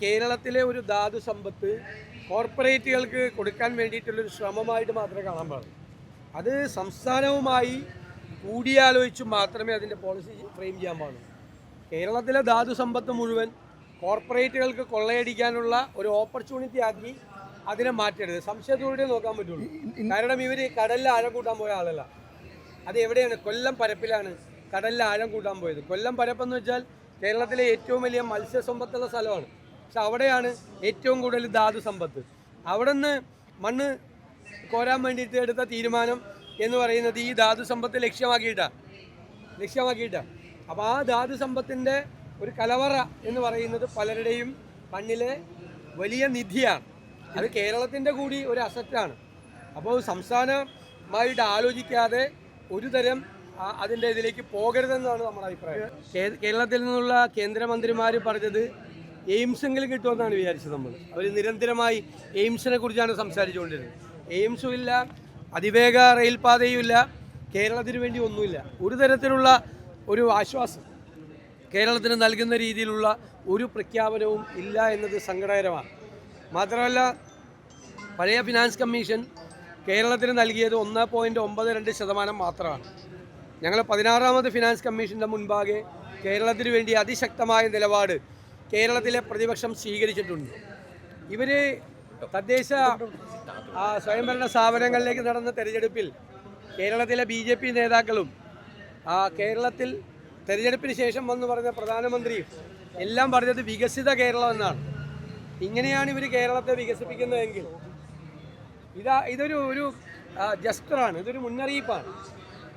കേരളത്തിലെ ഒരു ധാതു സമ്പത്ത് കോർപ്പറേറ്റുകൾക്ക് കൊടുക്കാൻ വേണ്ടിയിട്ടുള്ളൊരു ശ്രമമായിട്ട് മാത്രമേ കാണാൻ പാടുള്ളൂ. അത് സംസ്ഥാനവുമായി കൂടിയാലോചിച്ച് മാത്രമേ അതിൻ്റെ പോളിസി ഫ്രെയിം ചെയ്യാൻ പാടുള്ളൂ. കേരളത്തിലെ ധാതു സമ്പത്ത് മുഴുവൻ കോർപ്പറേറ്റുകൾക്ക് കൊള്ളയടിക്കാനുള്ള ഒരു ഓപ്പർച്യൂണിറ്റി ആക്കി അതിനെ മാറ്റരുത്. സംശയത്തോടെ നോക്കാൻ പറ്റുള്ളൂ. കാരണം ഇവർ കടലിൽ ആഴം കൂട്ടാൻ പോയ ആളല്ല. അത് എവിടെയാണ്? കൊല്ലം പരപ്പിലാണ് കടലിൽ ആഴം കൂട്ടാൻ പോയത്. കൊല്ലം പരപ്പെന്ന് വെച്ചാൽ കേരളത്തിലെ ഏറ്റവും വലിയ മത്സ്യസമ്പത്തുള്ള സ്ഥലമാണ്. പക്ഷെ അവിടെയാണ് ഏറ്റവും കൂടുതൽ ധാതു സമ്പത്ത്. അവിടെ നിന്ന് മണ്ണ് കോരാൻ വേണ്ടിയിട്ട് എടുത്ത തീരുമാനം എന്ന് പറയുന്നത് ഈ ധാതു സമ്പത്ത് ലക്ഷ്യമാക്കിയിട്ടാണ്. അപ്പോൾ ആ ധാതു സമ്പത്തിൻ്റെ ഒരു കലവറ എന്ന് പറയുന്നത് പലരുടെയും കണ്ണിലെ വലിയ നിധിയാണ്. അത് കേരളത്തിൻ്റെ കൂടി ഒരു അസറ്റാണ്. അപ്പോൾ സംസ്ഥാനമായിട്ട് ആലോചിക്കാതെ ഒരു തരം അതിൻ്റെ ഇതിലേക്ക് പോകരുതെന്നാണ് നമ്മുടെ അഭിപ്രായം. കേരളത്തിൽ നിന്നുള്ള കേന്ദ്രമന്ത്രിമാർ പറഞ്ഞത് എയിംസെങ്കിലും കിട്ടുമെന്നാണ് വിചാരിച്ചത്. അവർ നിരന്തരമായി എയിംസിനെ കുറിച്ചാണ് സംസാരിച്ചുകൊണ്ടിരുന്നത്. എയിംസും ഇല്ല, അതിവേഗ റെയിൽപാതയും ഇല്ല, കേരളത്തിന് വേണ്ടി ഒന്നുമില്ല. ഒരു തരത്തിലുള്ള ഒരു ആശ്വാസം കേരളത്തിന് നൽകുന്ന രീതിയിലുള്ള ഒരു പ്രഖ്യാപനവും ഇല്ല എന്നത് സങ്കടകരമാണ്. മാത്രമല്ല, പഴയ ഫിനാൻസ് കമ്മീഷൻ കേരളത്തിന് നൽകിയത് 1.92% മാത്രമാണ്. ഞങ്ങൾ 16ാമത് ഫിനാൻസ് കമ്മീഷൻ്റെ മുൻപാകെ കേരളത്തിന് വേണ്ടി അതിശക്തമായ നിലപാട് കേരളത്തിലെ പ്രതിപക്ഷം സ്വീകരിച്ചിട്ടുണ്ട്. ഇവർ തദ്ദേശ സ്വയംഭരണ സ്ഥാപനങ്ങളിലേക്ക് നടന്ന തെരഞ്ഞെടുപ്പിൽ കേരളത്തിലെ BJP നേതാക്കളും കേരളത്തിൽ തെരഞ്ഞെടുപ്പിന് ശേഷം വന്ന് പറഞ്ഞ പ്രധാനമന്ത്രിയും എല്ലാം പറഞ്ഞത് വികസിത കേരളം എന്നാണ്. ഇങ്ങനെയാണ് ഇവർ കേരളത്തെ വികസിപ്പിക്കുന്നതെങ്കിൽ ഇതൊരു ജസ്റ്ററാണ്, ഇതൊരു മുന്നറിയിപ്പാണ്.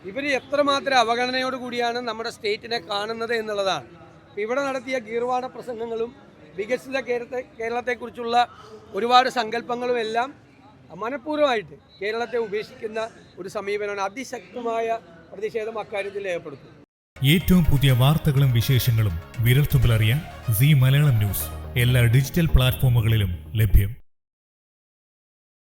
ഇവർ എത്രമാത്രം അവഗണനയോട് കൂടിയാണ് നമ്മുടെ സ്റ്റേറ്റിനെ കാണുന്നത് എന്നുള്ളതാണ്. ഇവിടെ നടത്തിയ ഗീർവാണ പ്രസംഗങ്ങളും വികസിത കേരളത്തെക്കുറിച്ചുള്ള ഒരുപാട് സങ്കല്പങ്ങളും എല്ലാം മനഃപൂർവ്വമായിട്ട് കേരളത്തെ ഉപേക്ഷിക്കുന്ന ഒരു സമീപനമാണ്. അതിശക്തമായ പ്രതിഷേധം അക്കാര്യത്തിൽ രേഖപ്പെടുത്തും. ഏറ്റവും പുതിയ വാർത്തകളും വിശേഷങ്ങളും വിരൽത്തുമ്പിലറിയാൻ സീ മലയാളം ന്യൂസ് എല്ലാ ഡിജിറ്റൽ പ്ലാറ്റ്ഫോമുകളിലും ലഭ്യം.